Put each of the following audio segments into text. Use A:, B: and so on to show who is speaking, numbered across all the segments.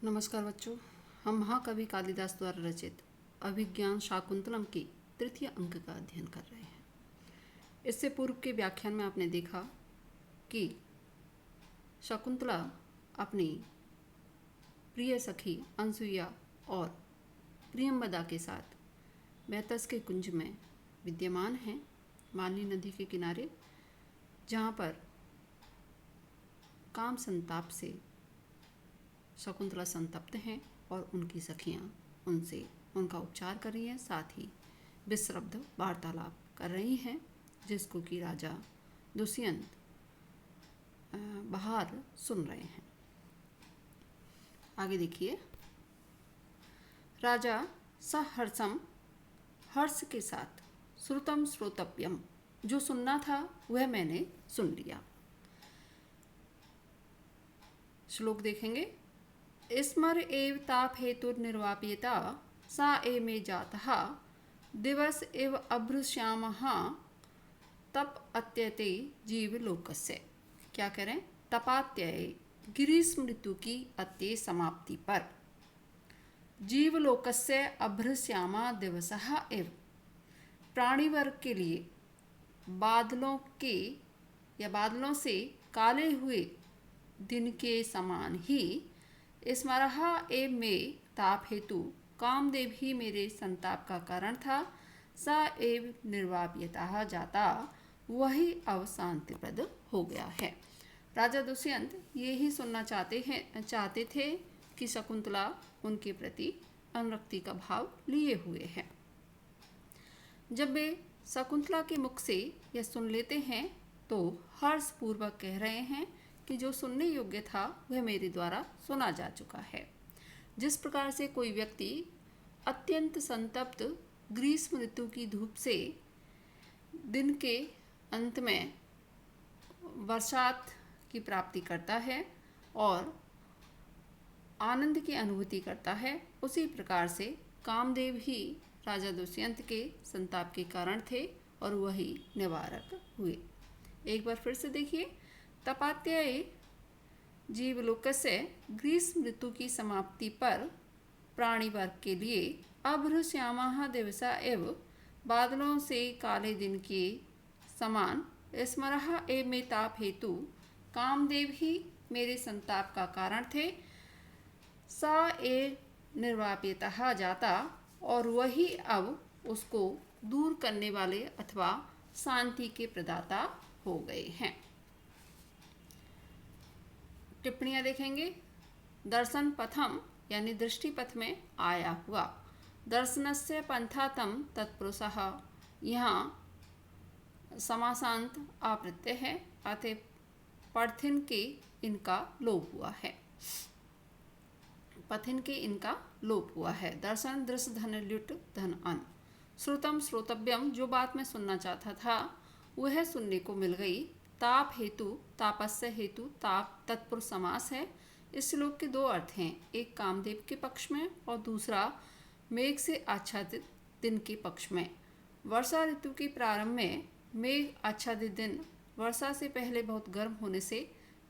A: नमस्कार बच्चों, हम महाकवि कालिदास द्वारा रचित अभिज्ञान शाकुंतलम के तृतीय अंक का अध्ययन कर रहे हैं। इससे पूर्व के व्याख्यान में आपने देखा कि शकुंतला अपनी प्रिय सखी अनसुईया और प्रियंवदा के साथ मैतस के कुंज में विद्यमान हैं, मालिनी नदी के किनारे, जहाँ पर काम संताप से शकुंतला संतप्त हैं और उनकी सखियां उनसे उनका उपचार कर रही हैं, साथ ही विश्रब्द वार्तालाप कर रही हैं, जिसको कि राजा दुष्यंत बाहर सुन रहे हैं। आगे देखिए, राजा सहर्षम, हर्ष के साथ, श्रुतम श्रोतव्यम, जो सुनना था वह मैंने सुन लिया। श्लोक देखेंगे। स्मर एव ताप हेतु निर्वाप्यता सा ए मे जातः दिवस एव अभ्रुश्यामः तप अत्यते जीव लोकस्य। क्या करें? तपात्यय ग्रीष्म ऋतु की अत्य समाप्ति पर जीवलोकस्य अभ्रुश्यामा दिवसः एव, प्राणीवर्ग के लिए बादलों के या बादलों से काले हुए दिन के समान ही स्मरः एव में ताप हेतु कामदेव ही मेरे संताप का कारण था। सा एव निर्वाप्यतः जाता, वही अब शांतिप्रद हो गया है। राजा दुष्यंत ये ही सुनना चाहते थे कि शकुंतला उनके प्रति अनुरक्ति का भाव लिए हुए है। जब वे शकुंतला के मुख से यह सुन लेते हैं तो हर्षपूर्वक कह रहे हैं कि जो सुनने योग्य था वह मेरे द्वारा सुना जा चुका है। जिस प्रकार से कोई व्यक्ति अत्यंत संतप्त ग्रीष्म ऋतु की धूप से दिन के अंत में बरसात की प्राप्ति करता है और आनंद की अनुभूति करता है, उसी प्रकार से कामदेव ही राजा दुष्यंत के संताप के कारण थे और वही निवारक हुए। एक बार फिर से देखिए। तपात्यय जीवलोकस्य, ग्रीष्म ऋतु की समाप्ति पर प्राणी वर्ग के लिए अभ्रुश्यामः दिवसा एव, बादलों से काले दिन के समान, स्मरः एव में ताप हेतु कामदेव ही मेरे संताप का कारण थे। सा ए निर्वाप्यतः जाता, और वही अब उसको दूर करने वाले अथवा शांति के प्रदाता हो गए हैं। टिप्पणियाँ देखेंगे। दर्शन पथम यानी दृष्टि पथ में आया हुआ, दर्शनस्य पंथा तम तत्पुरुषः, यहाँ समासांत आप्रत्यय है, अतः पथिन के इनका लोप हुआ है। पथिन के इनका लोप हुआ है। दर्शन दृश्य धन ल्युट धन अन। श्रुतम श्रोतव्यम, जो बात मैं सुनना चाहता था वह सुनने को मिल गई। ताप हेतु, तापस्य हेतु ताप तत्पुरुष समास है। इस श्लोक के दो अर्थ हैं, एक कामदेव के पक्ष में और दूसरा मेघ से आच्छादित दिन के पक्ष में। वर्षा ऋतु के प्रारंभ में मेघ आच्छादित दिन वर्षा से पहले बहुत गर्म होने से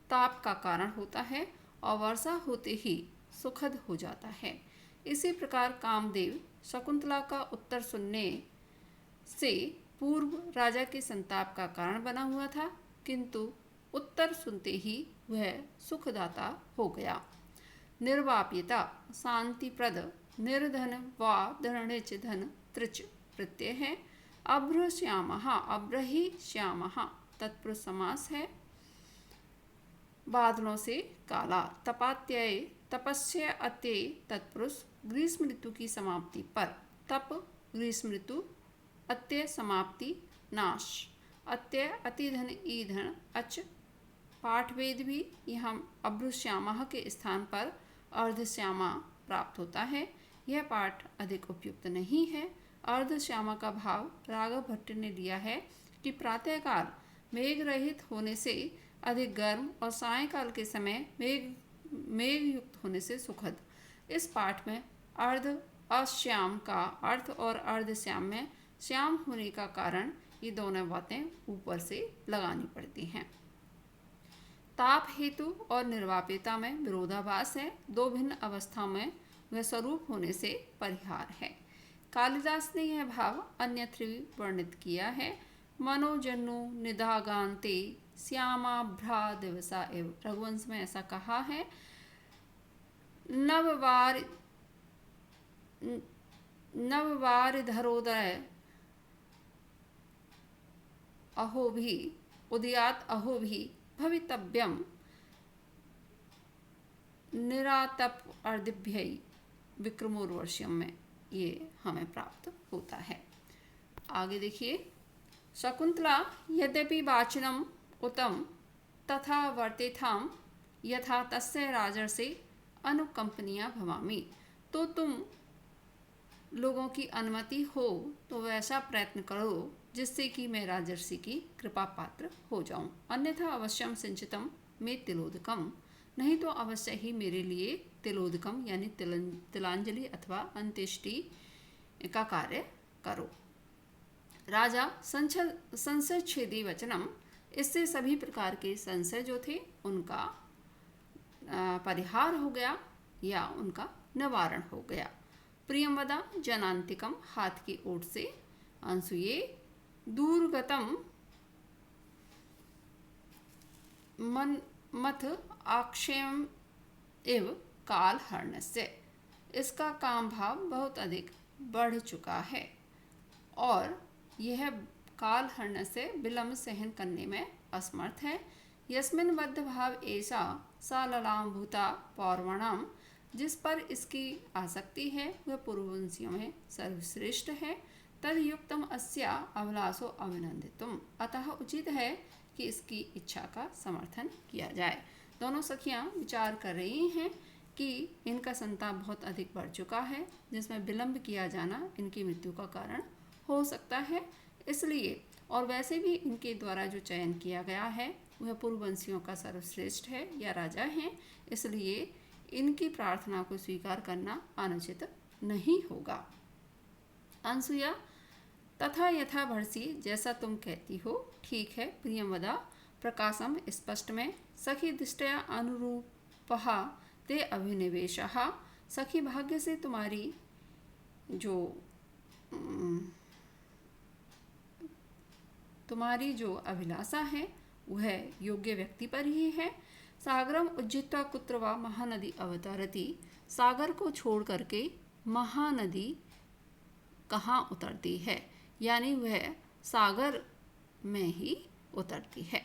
A: ताप का कारण होता है और वर्षा होते ही सुखद हो जाता है। इसी प्रकार कामदेव शकुंतला का उत्तर सुनने से पूर्व राजा के संताप का कारण बना हुआ था, किंतु उत्तर सुनते ही वह सुखदाता हो गया। निर्वाप्यता शांतिप्रद, निर्धन वा धरणिच धन त्रिच प्रत्यय है। अभ्रश्यामः, अभ्रहि श्यामः तत्पुरुष समास है, बादलों से काला। तपात्यय, तपस्य अत्यय तत्पुरुष, ग्रीष्म ऋतु की समाप्ति पर। तप ग्रीष्म ऋतु, अत्यय समाप्ति नाश। अत्यय अतिधन ईधन अच। पाठवेद भी यहाँ अभ्रुश्यामः के स्थान पर अर्धश्यामा प्राप्त होता है। यह पाठ अधिक उपयुक्त नहीं है। अर्धश्यामा का भाव राघव भट्ट ने लिया है कि प्रातःकाल मेघ रहित होने से अधिक गर्म और सायंकाल के समय मेघ युक्त होने से सुखद। इस पाठ में अर्ध अश्याम का अर्थ और अर्धश्याम में श्याम होने का कारण, ये दोनों बातें ऊपर से लगानी पड़ती हैं। ताप हेतु और निर्वापेता में विरोधाभास है। दो भिन्न अवस्था में वह स्वरूप होने से परिहार है। कालिदास ने यह भाव अन्यत्र भी वर्णित किया है। मनोजन्नु निदागान्ते श्यामाभ्रा दिवसा एव। रघुवंश में ऐसा कहा है। नववार धरोदय अहो भी उदयात अहो भी भवितव्यम निरातप अर्धिभ्यै विक्रमोर्वश्यम में ये हमें प्राप्त होता है। आगे देखिए, शकुंतला यद्यपि वाचनम उतम तथा वर्तेथाम यथा तस्य राजर्षि अनुकंपनिया भवामि। तो तुम लोगों की अनुमति हो तो वैसा प्रयत्न करो जिससे कि मैं राजर्षि की कृपा पात्र हो जाऊं। अन्यथा अवश्यम सिंचितम में तिलोदकम। नहीं तो अवश्य ही मेरे लिए तिलोदकम यानी तिलांजलि अथवा अंत्येष्टि का कार्य करो। राजा संशय छेदी वचनम। इससे सभी प्रकार के संशय जो थे उनका परिहार हो गया या उनका निवारण हो गया। प्रियंवदा जनांतिकम। हाथ की ओट से अंसुये दूरगतम मन मथ आक्षेम एव काल हर्णस्य। इसका काम भाव बहुत अधिक बढ़ चुका है और यह काल हर्ण से विलंब सहन करने में असमर्थ है। यस्मिन बद्ध भाव ऐसा सा ललाम्भूता पौर्वणम। जिस पर इसकी आसक्ति है वह पूर्ववंशियों में सर्वश्रेष्ठ है। तद युक्तम अस्या अभिलाषो अभिनंदितुम। अतः उचित है कि इसकी इच्छा का समर्थन किया जाए। दोनों सखियां विचार कर रही हैं कि इनका संताप बहुत अधिक बढ़ चुका है, जिसमें विलंब किया जाना इनकी मृत्यु का कारण हो सकता है। इसलिए और वैसे भी इनके द्वारा जो चयन किया गया है वह पूर्ववंशियों का सर्वश्रेष्ठ है या राजा हैं, इसलिए इनकी प्रार्थना को स्वीकार करना अनुचित नहीं होगा। अनसुया तथा यथा भरसी। जैसा तुम कहती हो ठीक है। प्रियंवदा प्रकाशम। स्पष्ट में। सखी दृष्टया अनुरूपहा ते अभिनिवेशः। सखी भाग्य से तुम्हारी जो अभिलाषा है वह योग्य व्यक्ति पर ही है। सागरम उज्जित्वा कुत्र वा महानदी अवतरति। सागर को छोड़ करके महानदी कहाँ उतरती है, यानी वह सागर में ही उतरती है।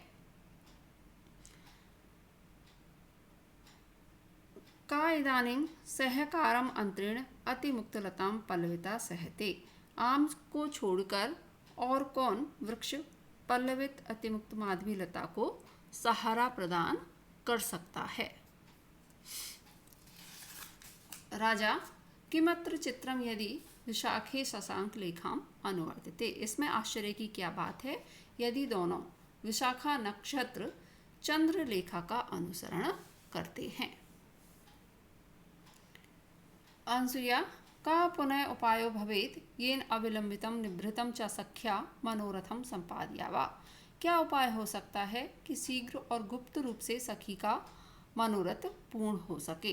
A: का इदानीं सहकारम अंतरेण अतिमुक्तलताम पल्लविता सहते। आम को छोड़कर और कौन वृक्ष पल्लवित अतिमुक्त माधवी लता को सहारा प्रदान कर सकता है। राजा किमत्र चित्रम यदि विशाखे शशांक लेखाम अनुवर्तते। इसमें आश्चर्य की क्या बात है यदि दोनों विशाखा नक्षत्र चंद्र लेखा का अनुसरण करते हैं। अनसुया का पुनः उपायो भवेत येन अविलंबितम निभृतम च सख्या मनोरथम संपाद्या वा। क्या उपाय हो सकता है कि शीघ्र और गुप्त रूप से सखी का मनोरथ पूर्ण हो सके।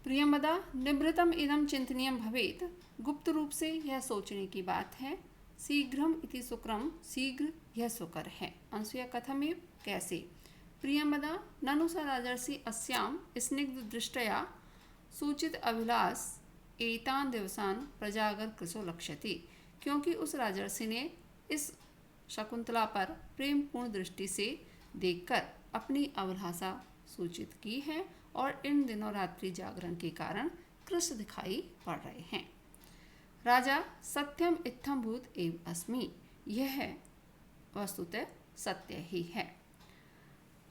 A: प्रियंवदा निभृतम इदम चिंतनीयम भवेत। गुप्त रूप से यह सोचने की बात है। शीघ्रम इति सुक्रम। शीघ्र यह सुकर है। अनसुया कथमेव कैसे। प्रियंवदा ननु स राजर्षि अस्याम स्निग्ध दृष्टया सूचित अभिलाष एतान दिवसान प्रजागर कृशो लक्ष्यति। क्योंकि उस राजर्षि ने इस शकुंतला पर प्रेम पूर्ण दृष्टि से देखकर अपनी अभिलाषा सूचित की है और इन दिनों रात्रि जागरण के कारण कृश दिखाई पड़ रहे हैं। राजा सत्यम इत्थम भूत एव अस्मि। यह वस्तुतः सत्य ही है।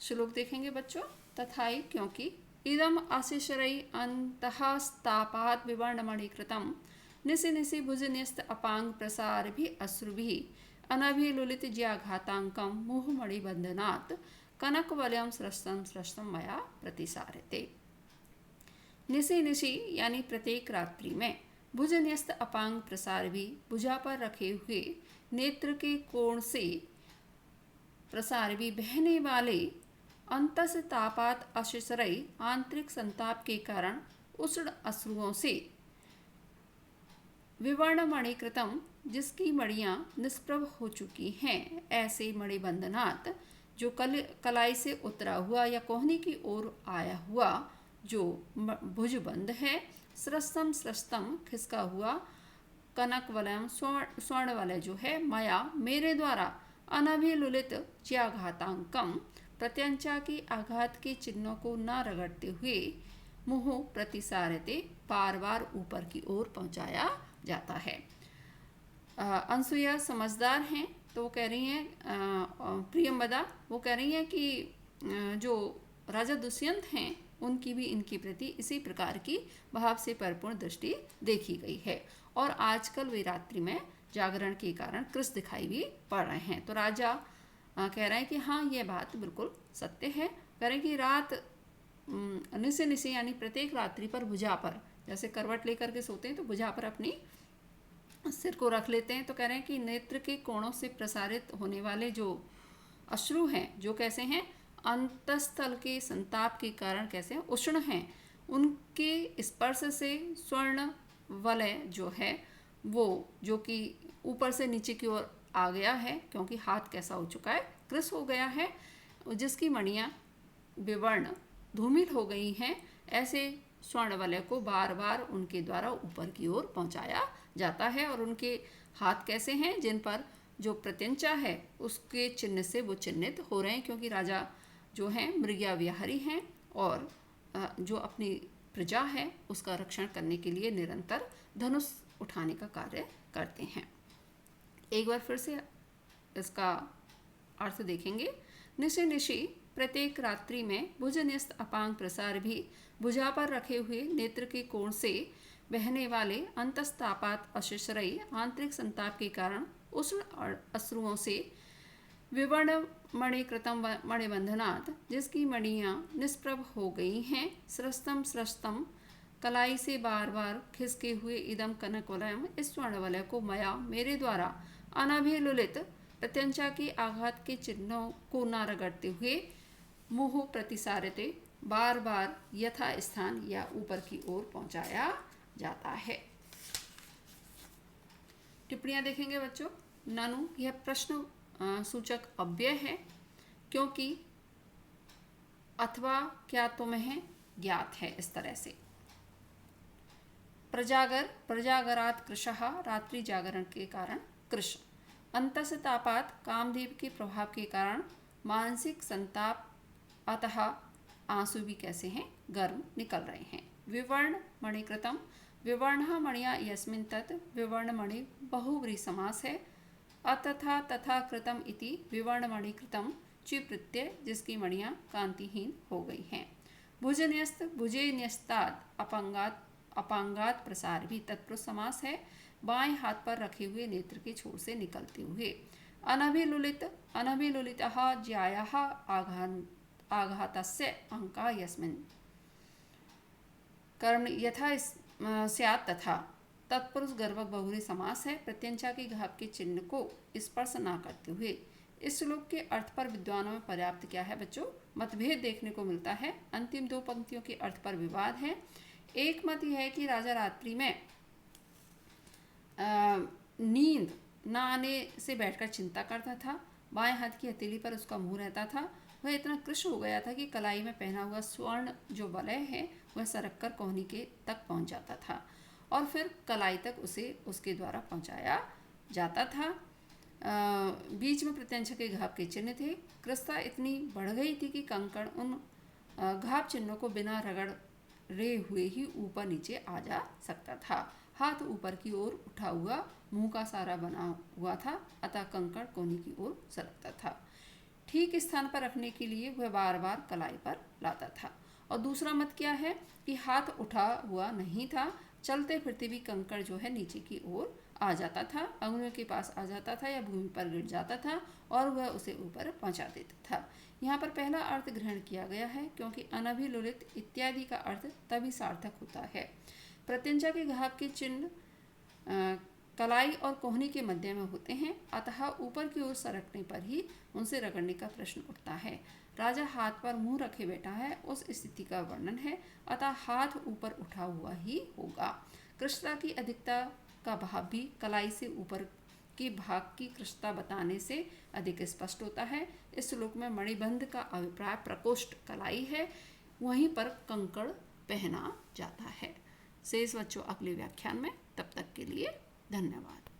A: श्लोक देखेंगे बच्चों। तथाई क्योंकि इदम आशिशरै अंतःस्तापात् विवर्णमणिकृतं निशि निशि भुजन्यस्त अपांग प्रसार भी अश्रुभि अनभिलुलित ज्याघातांकं मुहुमणिबंधनात् कनकवलयं सृष्टं सृष्टं मया प्रतिसारते। निशि निशि यानी प्रत्येक रात्रि में भुजन्यस्त अपांग प्रसार भी भुजा पर रखे हुए नेत्र के कोण से प्रसार भी बहने वाले अंतस तापात अशिशरई आंतरिक संताप के कारण उष्ण अश्रुओं से विवर्ण मणिकृतम जिसकी मणियाँ निष्प्रभ हो चुकी हैं, ऐसे मणिबंधनात् जो कलाई से उतरा हुआ या कोहनी की ओर आया हुआ जो भुजबंद है, स्रस्तम स्रस्तम खिसका हुआ कनक वलयम स्वर्ण वलय जो है, मया मेरे द्वारा अनभिलुलित ज्याघातांकम प्रत्यंचा की आघात के चिन्हों को न रगड़ते हुए मुँह प्रतिसारते बार बार ऊपर की ओर पहुँचाया जाता है। अनसुईया समझदार हैं तो वो कह रही हैं, प्रियंवदा वो कह रही हैं कि जो राजा दुष्यंत हैं उनकी भी इनके प्रति इसी प्रकार की भाव से परिपूर्ण दृष्टि देखी गई है और आजकल वे रात्रि में जागरण के कारण कृष्ण दिखाई भी पड़ रहे हैं। तो राजा कह रहे हैं कि हाँ ये बात बिल्कुल सत्य है। कह रहे हैं कि रात निसे निसे यानी प्रत्येक रात्रि पर भुजा पर, जैसे करवट लेकर के सोते हैं तो भुजा पर अपनी सिर को रख लेते हैं। तो कह रहे हैं कि नेत्र के कोणों से प्रसारित होने वाले जो अश्रु हैं, जो कैसे हैं, अंतस्थल के संताप के कारण कैसे हैं, उष्ण हैं, उनके स्पर्श से स्वर्ण वलय जो है वो जो कि ऊपर से नीचे की ओर आ गया है, क्योंकि हाथ कैसा हो चुका है, कृश हो गया है, जिसकी मणियाँ विवर्ण धूमिल हो गई हैं, ऐसे स्वर्ण वलय को बार बार उनके द्वारा ऊपर की ओर पहुंचाया जाता है। और उनके हाथ कैसे हैं, जिन पर जो प्रत्यंचा है उसके चिन्ह से वो चिन्हित हो रहे हैं, क्योंकि राजा जो हैं मृग्या विहारी हैं और जो अपनी प्रजा है उसका रक्षण करने के लिए निरंतर धनुष उठाने का कार्य करते हैं। एक बार फिर से इसका अर्थ देखेंगे। निशि निशि प्रत्येक रात्रि में भुजन्यस्त अपांग प्रसार भी भुजा पर रखे हुए नेत्र के कोण से बहने वाले अंतस्तापात अशिशरई आंतरिक संताप के कारण उष्ण अश्रुओं से विवर्ण मणिकृतम मणिबंधनात् जिसकी मणियाँ निष्प्रभ हो गई हैं, स्रस्तम स्रस्तम कलाई से बार बार खिसके हुए इदम कनक वलयम इस स्वर्ण वलय को मया मेरे द्वारा अनभिलुलित प्रत्यंचा के आघात के चिन्हों को न रगड़ते हुए मुँह प्रतिसारते बार बार यथा स्थान या ऊपर की ओर पहुंचाया जाता है। टिप्पणियां देखेंगे बच्चों। ननु यह प्रश्न सूचक अव्यय है, क्योंकि अथवा क्या तुम्हें ज्ञात है, इस तरह से। प्रजागर प्रजागरात कृशः रात्रि जागरण के कारण कृश, अंतस्तापात कामदेव के प्रभाव के कारण मानसिक संताप, अतः आंसू भी कैसे हैं, गर्म निकल रहे हैं। विवर्ण मणिकृतम विवर्ण मणिया यस्मिन् तत् विवर्ण मणि बहुव्रीहि समास है। अतथा तथा कृतम इति विवर्ण मणिकृतम चिप्रत्यय जिसकी मणियाँ कांतिहीन हो गई हैं। भुजन्यस्त भुजे न्यस्तात् अपांगात प्रसार भी तत्पुरुष समास है, बाएं हाथ पर रखे हुए नेत्र के छोर से निकलते हुए। अनभिलुलित अनभिलुलितः ज्यायाः आघातस्य अंका यस्मिन् कर्म यथा स्यात् तथा तत्पुरुष गर्भक बहुव्रीहि समास है, प्रत्यंचा के घाव के चिन्ह को स्पर्श न करते हुए। इस श्लोक के अर्थ पर विद्वानों में पर्याप्त क्या है बच्चों, मतभेद देखने को मिलता है। अंतिम दो पंक्तियों के अर्थ पर विवाद है। एक मत यह है कि राजा रात्रि में नींद न आने से बैठकर चिंता करता था, बाएं हाथ की हथेली पर उसका मुंह रहता था, वह इतना कृश हो गया था कि कलाई में पहना हुआ स्वर्ण जो वलय है वह सरक कर कोहनी के तक पहुंच जाता था और फिर कलाई तक उसे उसके द्वारा पहुंचाया जाता था। बीच में प्रत्यंचा के घाव के चिन्ह थे। कृष्णता इतनी बढ़ गई थी कि कंकड़ उन घाव चिन्हों को बिना रगड़े हुए ही ऊपर नीचे आ जा सकता था। हाथ ऊपर की ओर उठा हुआ, मुंह का सारा बना हुआ था, अतः कंकड़ कोहनी की ओर सरकता था। ठीक स्थान पर रखने के लिए वह बार बार कलाई पर लाता था। और दूसरा मत क्या है कि हाथ उठा हुआ नहीं था, चलते फिरते भी कंकड़ जो है नीचे की ओर आ जाता था, अंगुलियों के पास आ जाता था या भूमि पर गिर जाता था और वह उसे ऊपर पहुंचा देता था। यहाँ पर पहला अर्थ ग्रहण किया गया है, क्योंकि अनभिलुलित इत्यादि का अर्थ तभी सार्थक होता है। प्रत्यंचा के घाव के चिन्ह कलाई और कोहनी के मध्य में होते हैं, अतः ऊपर की ओर सरकने पर ही उनसे रगड़ने का प्रश्न उठता है। राजा हाथ पर मुंह रखे बैठा है, उस स्थिति का वर्णन है, अतः हाथ ऊपर उठा हुआ ही होगा। कृष्णता की अधिकता का भाव भी कलाई से ऊपर के भाग की कृष्णता बताने से अधिक स्पष्ट होता है। इस श्लोक में मणिबंध का अभिप्राय प्रकोष्ठ कलाई है, वहीं पर कंकड़ पहना जाता है। शेष बच्चों अगले व्याख्यान में, तब तक के लिए धन्यवाद।